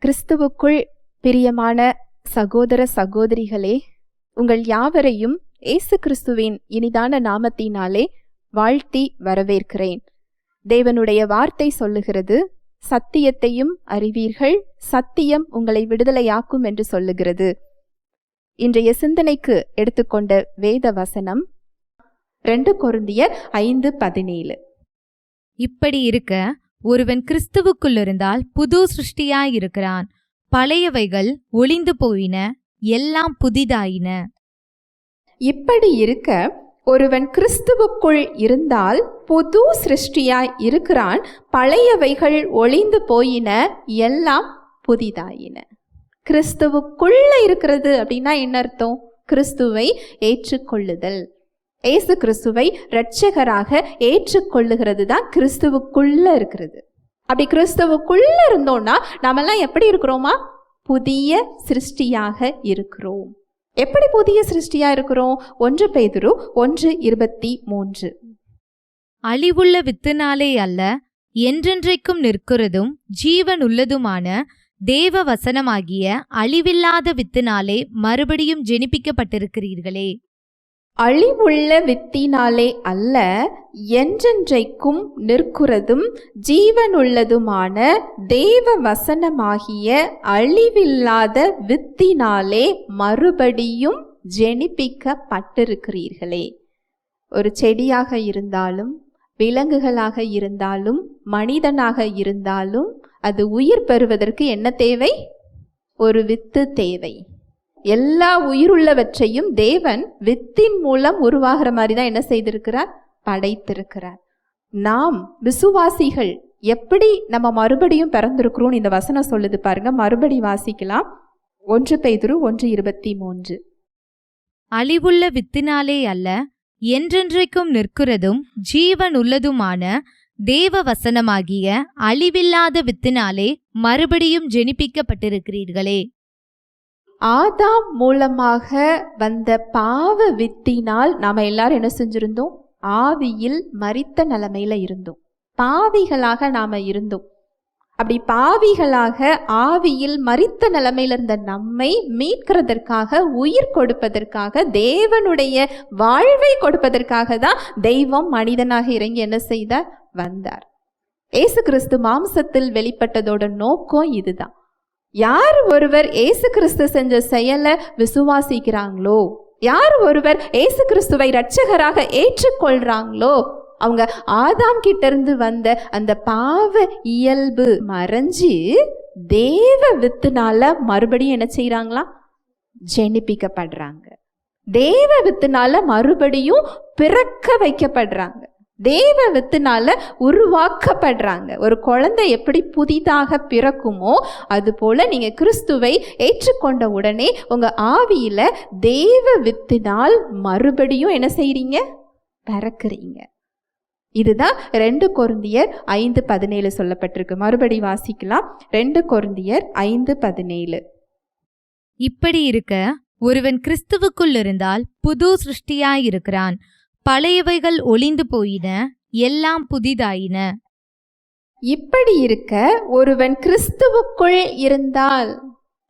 கிறிஸ்துவுக்குள் பிரியமான சகோதர சகோதரிகளே, உங்கள் யாவரையும் இயேசு கிறிஸ்துவின் இனிதான நாமத்தினாலே வாழ்த்தி வரவேற்கிறேன். தேவனுடைய வார்த்தை சொல்லுகிறது, சத்தியத்தையும் அறிவீர்கள், சத்தியம் உங்களை விடுதலையாக்கும் என்று சொல்லுகிறது. இன்றைய சிந்தனைக்கு எடுத்துக்கொண்ட வேத வசனம் 2 கொரிந்தியர் 5:17. இப்படி இருக்க ஒருவன் கிறிஸ்துவுக்குள் இருந்தால் புது சிருஷ்டியாயிருக்கிறான், பழையவைகள் ஒளிந்து போயின, எல்லாம் புதிதாயின. இப்படி இருக்க ஒருவன் கிறிஸ்துவுக்குள் இருந்தால் புது சிருஷ்டியாய் இருக்கிறான், பழையவைகள் ஒளிந்து போயின, எல்லாம் புதிதாயின. கிறிஸ்துவுக்குள்ள இருக்கிறது அப்படின்னா என்ன அர்த்தம்? கிறிஸ்துவை ஏற்றுக்கொள்ளுதல், இயேசு கிறிஸ்துவை இரட்சகராக ஏற்றுக்கொள்ளுகிறது தான் கிறிஸ்துவுக்குள்ள இருக்கிறது. அப்படி கிறிஸ்துவுக்குள்ள இருந்தோம்னா நாமெல்லாம் எப்படி இருக்கிறோமா? புதிய சிருஷ்டியாக இருக்கிறோம். எப்படி புதிய சிருஷ்டியா இருக்கிறோம்? 1 பேதுரு 1:23. அழிவுள்ள வித்தினாலே அல்ல, என்றென்றைக்கும் நிற்கிறதும் ஜீவன் உள்ளதுமான தேவ வசனமாகிய அழிவில்லாத வித்தினாலே மறுபடியும் ஜெனிப்பிக்கப்பட்டிருக்கிறீர்களே. அழிவுள்ள வித்தினாலே அல்ல, என்றென்றைக்கும் நிற்கிறதும் ஜீவனுள்ளதுமான தேவ வசனமாகிய அழிவில்லாத வித்தினாலே மறுபடியும் ஜெனிப்பிக்கப்பட்டிருக்கிறீர்களே. ஒரு செடியாக இருந்தாலும், விலங்குகளாக இருந்தாலும், மனிதனாக இருந்தாலும் அது உயிர் பெறுவதற்கு என்ன தேவை? ஒரு வித்து தேவை. எல்லா உயிருள்ளவற்றையும் தேவன் வித்தின் மூலம் உருவாகிற மாதிரி தான் என்ன செய்திருக்கிறார்? படைத்திருக்கிறார். நாம் விசுவாசிகள் எப்படி நம்ம மறுபடியும் பிறந்திருக்கிறோம் இந்த வசனம் சொல்லுது பாருங்க. மறுபடி வாசிக்கலாம். 1 பேதுரு 1:23. அழிவுள்ள வித்தினாலே அல்ல, என்றென்றைக்கும் நிற்கிறதும் ஜீவன் உள்ளதுமான தேவ வசனமாகிய அழிவில்லாத வித்தினாலே மறுபடியும் ஜெனிப்பிக்கப்பட்டிருக்கிறீர்களே. ஆதாம் மூலமாக வந்த பாவ வித்தினால் நாம எல்லாரும் என்ன செஞ்சிருந்தோம்? ஆவியில் மரித்த நிலைமையில இருந்தோம். பாவிகளாக நாம இருந்தோம். அப்படி பாவிகளாக ஆவியில் மரித்த நிலைமையில இருந்த நம்மை மீட்கிறதற்காக, உயிர் கொடுப்பதற்காக, தேவனுடைய வாழ்வை கொடுப்பதற்காக தான் தெய்வம் மனிதனாக இறங்கி என்ன செய்தார்? வந்தார். இயேசு கிறிஸ்து மாம்சத்தில் வெளிப்பட்டதோட நோக்கம் இதுதான். யார் ஒருவர் இயேசு கிறிஸ்து செஞ்ச செயலை விசுவாசிக்கிறாங்களோ, யார் ஒருவர் இயேசு கிறிஸ்துவை இரட்சகராக ஏற்றுக்கொள்றாங்களோ, அவங்க ஆதாம் கிட்ட இருந்து வந்த அந்த பாவ இயல்பு மறைஞ்சு தேவ வித்துனால மறுபடியும் என்ன செய்யறாங்களா? ஜெனிப்பிக்கப்படுறாங்க. தேவ வித்துனால மறுபடியும் பிறக்க வைக்கப்படுறாங்க. தேவ வித்துனால உருவாக்கப்படுறாங்க. ஒரு குழந்தை எப்படி புதிதாக பிறக்குமோ அது போல நீங்க கிறிஸ்துவை ஏற்றுக்கொண்ட உடனே உங்க ஆவியில தேவ வித்தினால் மறுபடியும் என்ன செய்றீங்க? பிறக்கிறீங்க. இதுதான் 2 கொரிந்தியர் 5:17 சொல்லப்பட்டிருக்கு. மறுபடி வாசிக்கலாம். 2 கொரிந்தியர் 5:17. இப்படி இருக்க ஒருவன் கிறிஸ்துவுக்குள் இருந்தால் புது சிருஷ்டியாயிருக்கிறான், பழையவைகள் ஒளிந்து போயின, எல்லாம் புதிதாயின. இப்படி இருக்க ஒருவன் கிறிஸ்துவுக்குள் இருந்தால்,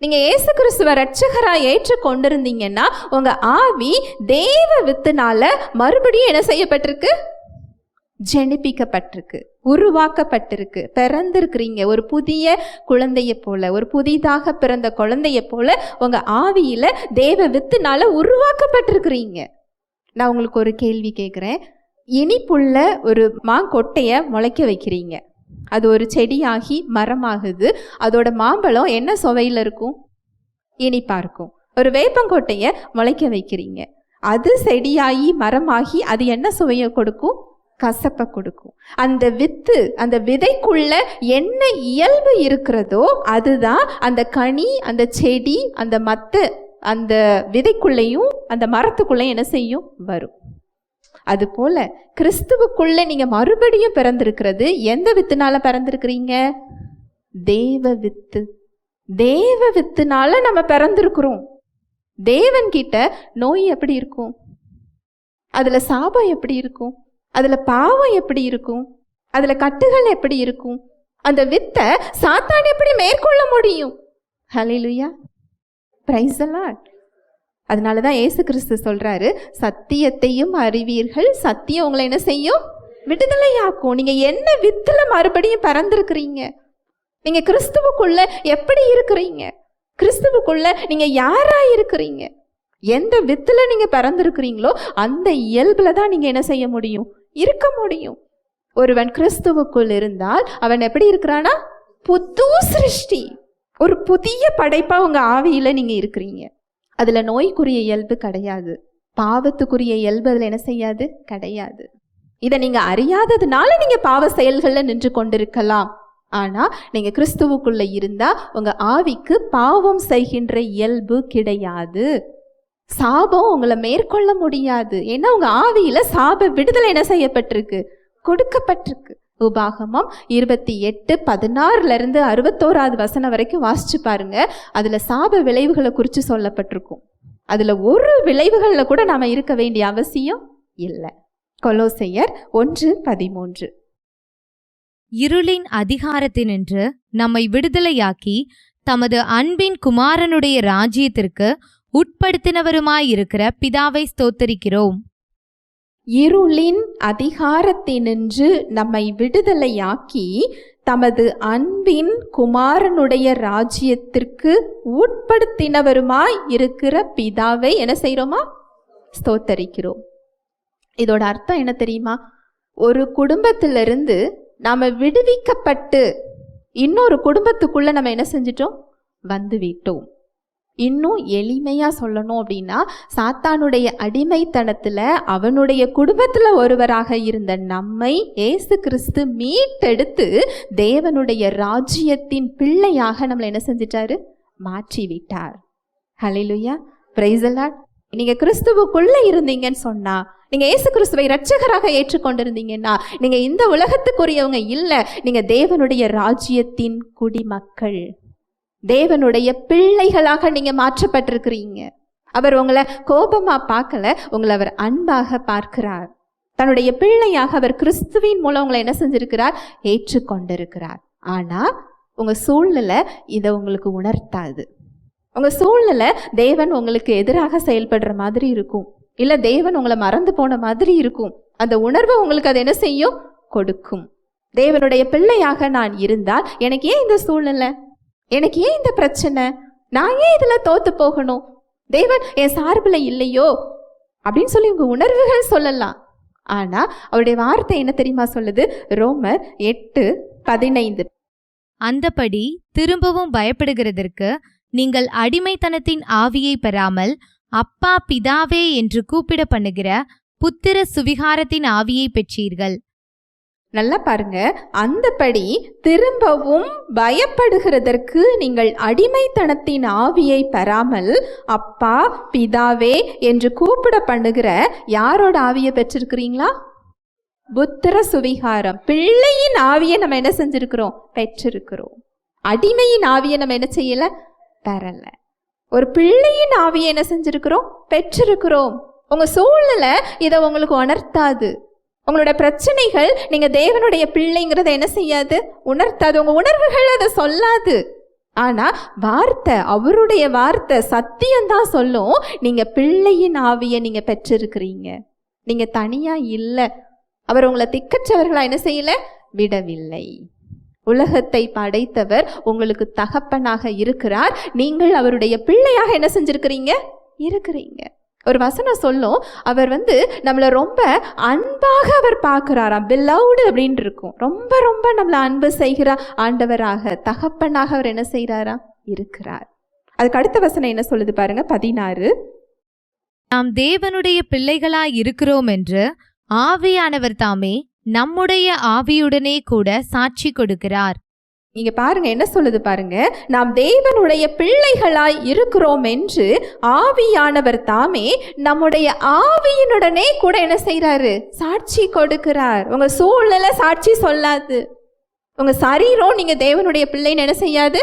நீங்க இயேசு கிறிஸ்துவ இரட்சகரா ஏற்று கொண்டிருந்தீங்கன்னா உங்க ஆவி தேவ வித்துனால மறுபடியும் என்ன செய்யப்பட்டிருக்கு? ஜெனிப்பிக்கப்பட்டிருக்கு, உருவாக்கப்பட்டிருக்கு, பிறந்திருக்கிறீங்க. ஒரு புதிய குழந்தைய போல, ஒரு புதிதாக பிறந்த குழந்தைய போல உங்க ஆவியில தேவ வித்துனால உருவாக்கப்பட்டிருக்கிறீங்க. நான் உங்களுக்கு ஒரு கேள்வி கேட்குறேன். இனிப்புள்ள ஒரு மாங்கொட்டையை முளைக்க வைக்கிறீங்க. அது ஒரு செடியாகி மரமாகுது. அதோட மாம்பழம் என்ன சுவையில் இருக்கும்? இனிப்பாக இருக்கும். ஒரு வேப்பங்கொட்டையை முளைக்க வைக்கிறீங்க. அது செடியாகி மரமாகி அது என்ன சுவையை கொடுக்கும்? கசப்பை கொடுக்கும். அந்த வித்து, அந்த விதைக்குள்ள என்ன இயல்பு இருக்கிறதோ அதுதான் அந்த கனி, அந்த செடி, அந்த மத்த அந்த விதைக்குள்ளையும் அந்த மரத்துக்குள்ளையும் என்ன செய்யும்? வரும். அது போல கிறிஸ்துவுக்குள்ள நீங்க மறுபடியும் பிறந்திருக்கிறது எந்த வித்துனால பிறந்திருக்கிறீங்க? தேவ வித்து. தேவ வித்துனால நம்ம பிறந்திருக்கிறோம். தேவன் கிட்ட நோய் எப்படி இருக்கும்? அதுல சாபம் எப்படி இருக்கும்? அதுல பாவம் எப்படி இருக்கும்? அதுல கட்டுகள் எப்படி இருக்கும்? அந்த வித்தை சாத்தான் எப்படி மேற்கொள்ள முடியும்? ஹல்லேலூயா, பிரைஸ் தி லார்ட். அதனாலதான் இயேசு கிறிஸ்து சொல்றாரு, சத்தியத்தையும் அறிவீர்கள், சத்தியம் உங்களை என்ன செய்யும்? விடுதலையாக்கும். நீங்க என்ன வித்துல மறுபடியும் பறந்திருக்கிறீங்க? நீங்க கிறிஸ்துவுக்குள்ள எப்படி இருக்கிறீங்க? கிறிஸ்துவுக்குள்ள நீங்க யாரா இருக்கிறீங்க? எந்த வித்துல நீங்க பறந்திருக்கிறீங்களோ அந்த இயல்புல தான் நீங்க என்ன செய்ய முடியும்? இருக்க முடியும். ஒருவன் கிறிஸ்துவுக்குள் இருந்தால் அவன் எப்படி இருக்கிறானா? புது சிருஷ்டி, ஒரு புதிய படைப்பா உங்க ஆவியில நீங்க இருக்கிறீங்க. அதுல நோய்க்குரிய இயல்பு கிடையாது, பாவத்துக்குரிய இயல்பு அதுல என்ன செய்யாது? கிடையாது. இதை நீங்க அறியாததுனால நீங்க பாவ செயல்கள்ல நின்று கொண்டிருக்கலாம். ஆனா நீங்க கிறிஸ்துவுக்குள்ள இருந்தா உங்க ஆவிக்கு பாவம் செய்கின்ற இயல்பு கிடையாது. சாபம் உங்களை மேற்கொள்ள முடியாது. ஏன்னா உங்க ஆவியில சாப விடுதலை என்ன செய்யப்பட்டிருக்கு? கொடுக்கப்பட்டிருக்கு. உபாகமம் 28:16 61 வசனம் வரைக்கும் வாசிச்சு பாருங்க. அதுல சாப விளைவுகளை குறித்து சொல்லப்பட்டிருக்கும். அதுல ஒரு விளைவுகள்ல கூட நாம இருக்க வேண்டிய அவசியம் இல்லை. கொலோசையர் 1:13. இருளின் அதிகாரத்தினின்று நம்மை விடுதலையாக்கி தமது அன்பின் குமாரனுடைய ராஜ்யத்திற்கு உட்படுத்தினவருமாயிருக்கிற பிதாவை ஸ்தோத்தரிக்கிறோம். இருளின் அதிகாரத்தினின்று நம்மை விடுதலையாக்கி தமது அன்பின் குமாரனுடைய ராஜ்யத்திற்கு உட்படுத்தினவருமாய் இருக்கிற பிதாவை என்ன செய்கிறோமா? ஸ்தோத்தரிக்கிறோம். இதோட அர்த்தம் என்ன தெரியுமா? ஒரு குடும்பத்திலிருந்து நாம விடுவிக்கப்பட்டு இன்னொரு குடும்பத்துக்குள்ள நம்ம என்ன செஞ்சிட்டோம்? வந்து விட்டோம். இன்னும் எளிமையா சொல்லணும் அப்படின்னா, சாத்தானுடைய அடிமைத்தனத்துல அவனுடைய குடும்பத்துல ஒருவராக இருந்த நம்மை இயேசு கிறிஸ்து மீட்டெடுத்து தேவனுடைய ராஜ்யத்தின் பிள்ளையாக நம்மளை என்ன செஞ்சிட்டாரு? மாற்றி விட்டார். ஹல்லேலூயா, பிரைஸ் தி லார்ட். நீங்க கிறிஸ்துவுக்குள்ள இருந்தீங்கன்னு சொன்னா, நீங்க இயேசு கிறிஸ்துவை இரட்சகராக ஏற்றுக்கொண்டிருந்தீங்கன்னா, நீங்க இந்த உலகத்துக்குரியவங்க இல்லை, நீங்க தேவனுடைய ராஜ்யத்தின் குடிமக்கள், தேவனுடைய பிள்ளைகளாக நீங்க மாற்றப்பட்டிருக்கிறீங்க. அவர் உங்களை கோபமா பார்க்கல, உங்களை அவர் அன்பாக பார்க்கிறார். தன்னுடைய பிள்ளையாக அவர் கிறிஸ்துவின் மூலம் உங்களை என்ன செஞ்சிருக்கிறார்? ஏற்றுக்கொண்டிருக்கிறார். ஆனா உங்க சூழ்நிலை இதை உங்களுக்கு உணர்த்தாது. உங்க சூழ்நிலை தேவன் உங்களுக்கு எதிராக செயல்படுற மாதிரி இருக்கும், இல்ல தேவன் உங்களை மறந்து போன மாதிரி இருக்கும். அந்த உணர்வை உங்களுக்கு அது என்ன செய்யும்? கொடுக்கும். தேவனுடைய பிள்ளையாக நான் இருந்தால் எனக்கு ஏன் இந்த சூழ்நிலை? எனக்கு ஏன் இந்த பிரச்சனை? நான் ஏன் இதுல தோத்து போகணும்? தேவன் என் சார்பில் இல்லையோ அப்படின்னு சொல்லி உங்க உணர்வுகள் சொல்லலாம். ஆனா அவருடைய வார்த்தை என்ன தெரியுமா சொல்லுது? ரோமர் 8:15. அந்தபடி திரும்பவும் பயப்படுகிறதற்கு நீங்கள் அடிமைத்தனத்தின் ஆவியை பெறாமல் அப்பா பிதாவே என்று கூப்பிட பண்ணுகிற புத்திர சுவிகாரத்தின் ஆவியை பெற்றீர்கள். நல்லா பாருங்க, அந்தபடி திரும்பவும் பயப்படுகிறதற்கு நீங்கள் அடிமைத்தனத்தின் ஆவியை பெறாமல் அப்பா பிதாவே என்று கூப்பிட பண்ணுகிற யாரோட ஆவியை பெற்றிருக்கிறீங்களா? புத்திர சுவிகாரம், பிள்ளையின் ஆவியை நம்ம என்ன செஞ்சிருக்கிறோம்? பெற்றிருக்கிறோம். அடிமையின் ஆவியை நம்ம என்ன செய்யல? பெறல. ஒரு பிள்ளையின் ஆவியை என்ன செஞ்சிருக்கிறோம்? பெற்றிருக்கிறோம். உங்க சூழ்நிலை இதை உங்களுக்கு உணர்த்தாது. உங்களோட பிரச்சனைகள் நீங்க தேவனுடைய பிள்ளைங்கிறத என்ன செய்யாது? உணர்த்தாது. உங்க உணர்வுகள் அதை சொல்லாது. ஆனா வார்த்தை, அவருடைய வார்த்தை சத்தியம்தான் சொல்லும். நீங்க பிள்ளையின் ஆவியை நீங்க பெற்றிருக்கிறீங்க. நீங்க தனியா இல்லை. அவர் உங்களை திக்கற்றவர்களா என்ன செய்யல? விடவில்லை. உலகத்தை படைத்தவர் உங்களுக்கு தகப்பனாக இருக்கிறார். நீங்கள் அவருடைய பிள்ளையாக என்ன செஞ்சிருக்கிறீங்க? இருக்கிறீங்க. ஒரு வசனம் சொல்லும், அவர் நம்மளை ரொம்ப அன்பாக அவர் பார்க்கிறாராம். beloved அப்படின்னு இருக்கும். ரொம்ப ரொம்ப நம்மளை அன்பு செய்கிற ஆண்டவராக, தகப்பனாக அவர் என்ன செய்கிறாரா? இருக்கிறார். அதுக்கு அடுத்த வசனம் என்ன சொல்லுது பாருங்க, 16. நாம் தேவனுடைய பிள்ளைகளாய் இருக்கிறோம் என்று ஆவியானவர் தாமே நம்முடைய ஆவியுடனே கூட சாட்சி கொடுக்கிறார். நீங்க பாருங்க என்ன சொல்லுது பாருங்க, நாம் தேவனுடைய பிள்ளைகளாய் இருக்கிறோம் என்று ஆவியானவர் தாமே நம்முடைய ஆவியினுடனே கூட என்ன செய்யறாரு? சாட்சி கொடுக்கிறார். உங்க சூழ்நிலை சாட்சி சொல்லாது. உங்க சரீரம் நீங்க தேவனுடைய பிள்ளைன்னு என்ன செய்யாது?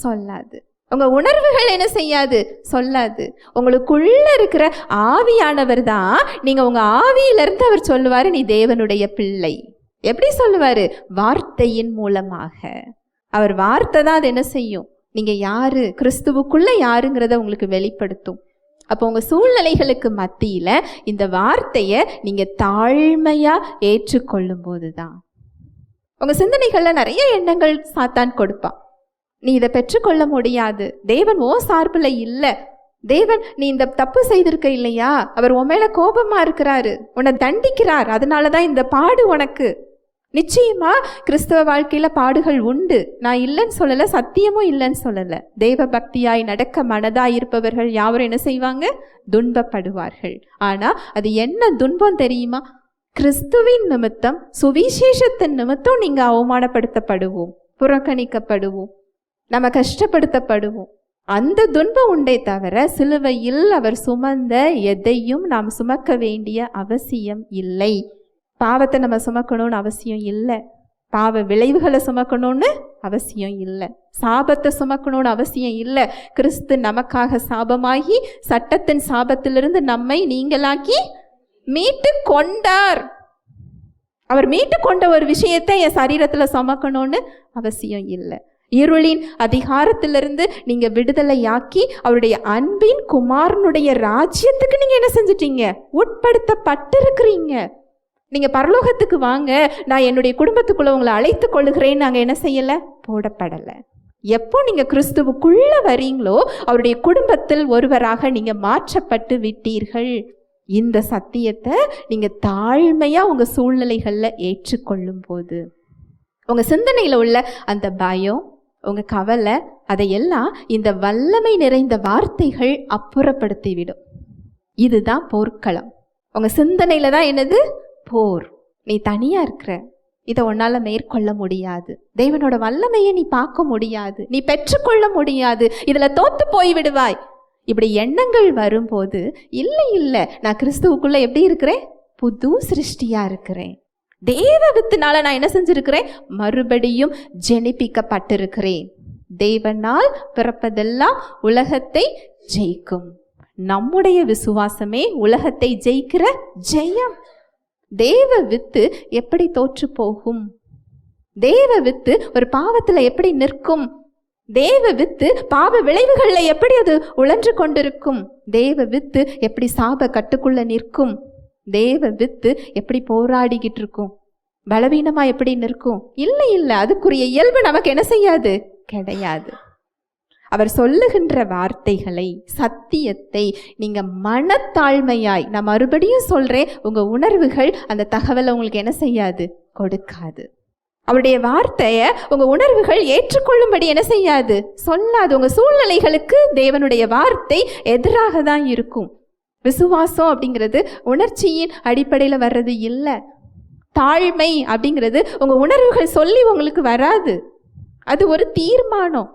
சொல்லாது. உங்க உணர்வுகள் என்ன செய்யாது? சொல்லாது. உங்களுக்குள்ள இருக்கிற ஆவியானவர் தான், நீங்க உங்க ஆவியிலிருந்து அவர் சொல்லுவாரு, நீ தேவனுடைய பிள்ளை. எப்படி சொல்லுவாரு? வார்த்தையின் மூலமாக. அவர் வார்த்தை தான் அது என்ன செய்யும்? நீங்க யாரு, கிறிஸ்துவுக்குள்ள யாருங்கிறத உங்களுக்கு வெளிப்படுத்தும். அப்போ உங்க சூழ்நிலைகளுக்கு மத்தியில இந்த வார்த்தையை நீங்க தாழ்மையா ஏற்றுக்கொள்ளும் போதுதான். உங்க சிந்தனைகள்ல நிறைய எண்ணங்கள் சாத்தான் கொடுப்பான். நீ இதை பெற்றுக்கொள்ள முடியாது, தேவன் ஓ சார்பில் இல்லை, தேவன் நீ இந்த தப்பு செய்திருக்க இல்லையா, அவர் உன் மேல கோபமா இருக்கிறாரு, உன்னை தண்டிக்கிறார், அதனாலதான் இந்த பாடு உனக்கு. நிச்சயமா கிறிஸ்தவ வாழ்க்கையில பாடுகள் உண்டு, நான் இல்லைன்னு சொல்லல, சத்தியமும் இல்லைன்னு சொல்லல. தேவ பக்தியாய் நடக்க மனதாய் இருப்பவர்கள் யாவரும் என்ன செய்வாங்க? துன்பப்படுவார்கள். ஆனா அது என்ன துன்பம் தெரியுமா? கிறிஸ்துவின் நிமித்தம், சுவிசேஷத்தின் நிமித்தம் நீங்க அவமானப்படுத்தப்படுவோம், புறக்கணிக்கப்படுவோம், நம்ம கஷ்டப்படுத்தப்படுவோம். அந்த துன்பம் உண்டே தவிர சிலுவையில் அவர் சுமந்த எதையும் நாம் சுமக்க வேண்டிய அவசியம் இல்லை. பாவத்தை நம்ம சுமக்கணும்னு அவசியம் இல்லை, பாவ விளைவுகளை சுமக்கணும்னு அவசியம் இல்லை, சாபத்தை சுமக்கணும்னு அவசியம் இல்லை. கிறிஸ்து நமக்காக சாபமாகி சட்டத்தின் சாபத்திலிருந்து நம்மை நீங்களாக்கி மீட்டு கொண்டார். அவர் மீட்டு கொண்ட ஒரு விஷயத்தை என் சரீரத்தில் சுமக்கணும்னு அவசியம் இல்லை. இருளின் அதிகாரத்திலிருந்து நீங்க விடுதலையாக்கி அவருடைய அன்பின் குமாரனுடைய ராஜ்யத்துக்கு நீங்க என்ன செஞ்சிட்டீங்க? உட்படுத்தப்பட்டிருக்கிறீங்க. நீங்க பரலோகத்துக்கு வாங்க, நான் என்னுடைய குடும்பத்துக்குள்ள உங்களை அழைத்து கொள்ளுகிறேன், நாங்க என்ன செய்யல? போடப்படல. எப்போ நீங்க கிறிஸ்துவுக்குள்ள வரீங்களோ அவருடைய குடும்பத்தில் ஒருவராக நீங்க மாற்றப்பட்டு விட்டீர்கள். இந்த சத்தியத்தை நீங்க தாழ்மையா உங்க சூழ்நிலைகள்ல ஏற்றுக்கொள்ளும் போது உங்க சிந்தனையில உள்ள அந்த பயம், உங்க கவலை, அதையெல்லாம் இந்த வல்லமை நிறைந்த வார்த்தைகள் அப்புறப்படுத்திவிடும். இதுதான் போர்க்களம். உங்க சிந்தனையில தான் என்னது? போர். நீ தனியா இருக்கிற, இதை உன்னால மேற்கொள்ள முடியாது, தேவனோட வல்லமையை நீ பார்க்க முடியாது, நீ பெற்றுக்கொள்ள முடியாது, இதுல தோத்து போய் விடுவாய். இப்படி எண்ணங்கள் வரும்போது இல்லை இல்லை, நான் கிறிஸ்துவுக்குள்ள எப்படி இருக்கிறேன்? புது சிருஷ்டியா இருக்கிறேன். தேவ வித்துனால நான் என்ன செஞ்சிருக்கிறேன்? மறுபடியும் ஜெனிப்பிக்கப்பட்டிருக்கிறேன். தேவனால் பிறப்பதெல்லாம் உலகத்தை ஜெயிக்கும். நம்முடைய விசுவாசமே உலகத்தை ஜெயிக்கிற ஜெயம். தேவ வித்து எப்படி தோற்று போகும்? தேவ வித்து ஒரு பாவத்துல எப்படி நிற்கும்? தேவ வித்து பாவ விளைவுகள்ல எப்படி அது உழன்று கொண்டிருக்கும்? தேவ வித்து எப்படி சாப கட்டுக்குள்ள நிற்கும்? தேவ வித்து எப்படி போராடிக்கிட்டு இருக்கும்? பலவீனமா எப்படி நிற்கும்? இல்லை இல்லை, அதுக்குரிய இயல்பு நமக்கு என்ன செய்யாது? கிடையாது. அவர் சொல்லுகின்ற வார்த்தைகளை, சத்தியத்தை நீங்க மனத்தாழ்மையாய், நான் மறுபடியும் சொல்றேன், உங்க உணர்வுகள் அந்த தகவலை உங்களுக்கு என்ன செய்யாது? கொடுக்காது. அவருடைய வார்த்தையை உங்க உணர்வுகள் ஏற்றுக்கொள்ளும்படி என்ன செய்யாது? சொல்லாது. உங்க சூழ்நிலைகளுக்கு தேவனுடைய வார்த்தை எதிராக தான் இருக்கும். விசுவாசம் அப்படிங்கிறது உணர்ச்சியின் அடிப்படையில் வர்றது இல்லை. தாழ்மை அப்படிங்கிறது உங்க உணர்வுகள் சொல்லி உங்களுக்கு வராது, அது ஒரு தீர்மானம்.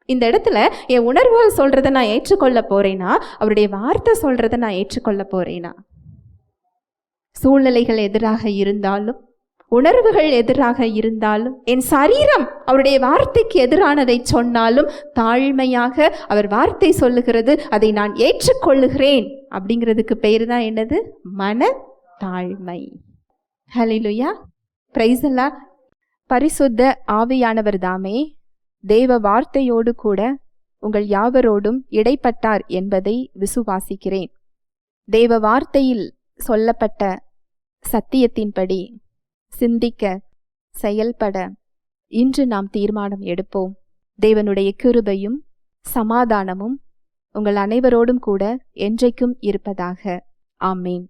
இந்த இடத்துல என் உணர்வுகள் சொல்றதை நான் ஏற்றுக்கொள்ள போறேனா, அவருடைய வார்த்தை சொல்றதை நான் ஏற்றுக்கொள்ள போறேனா? சூழ்நிலைகள் எதிராக இருந்தாலும், உணர்வுகள் எதிராக இருந்தாலும், என் சரீரம் அவருடைய வார்த்தைக்கு எதிரானதை சொன்னாலும், தாழ்மையாக அவர் வார்த்தை சொல்லுகிறது, அதை நான் ஏற்றுக்கொள்ளுகிறேன் அப்படிங்கிறதுக்கு பெயர் தான் என்னது? மன தாழ்மை. ஹல்லேலூயா, பிரைஸ் தி லார்ட். பரிசுத்த ஆவியானவர் தாமே தேவ வார்த்தையோடு கூட உங்கள் யாவரோடும் இடைப்பட்டார் என்பதை விசுவாசிக்கிறேன். தேவ வார்த்தையில் சொல்லப்பட்ட சத்தியத்தின்படி சிந்திக்க, செயல்பட இன்று நாம் தீர்மானம் எடுப்போம். தேவனுடைய கிருபையும் சமாதானமும் உங்கள் அனைவரோடும் கூட என்றைக்கும் இருப்பதாக. ஆமேன்.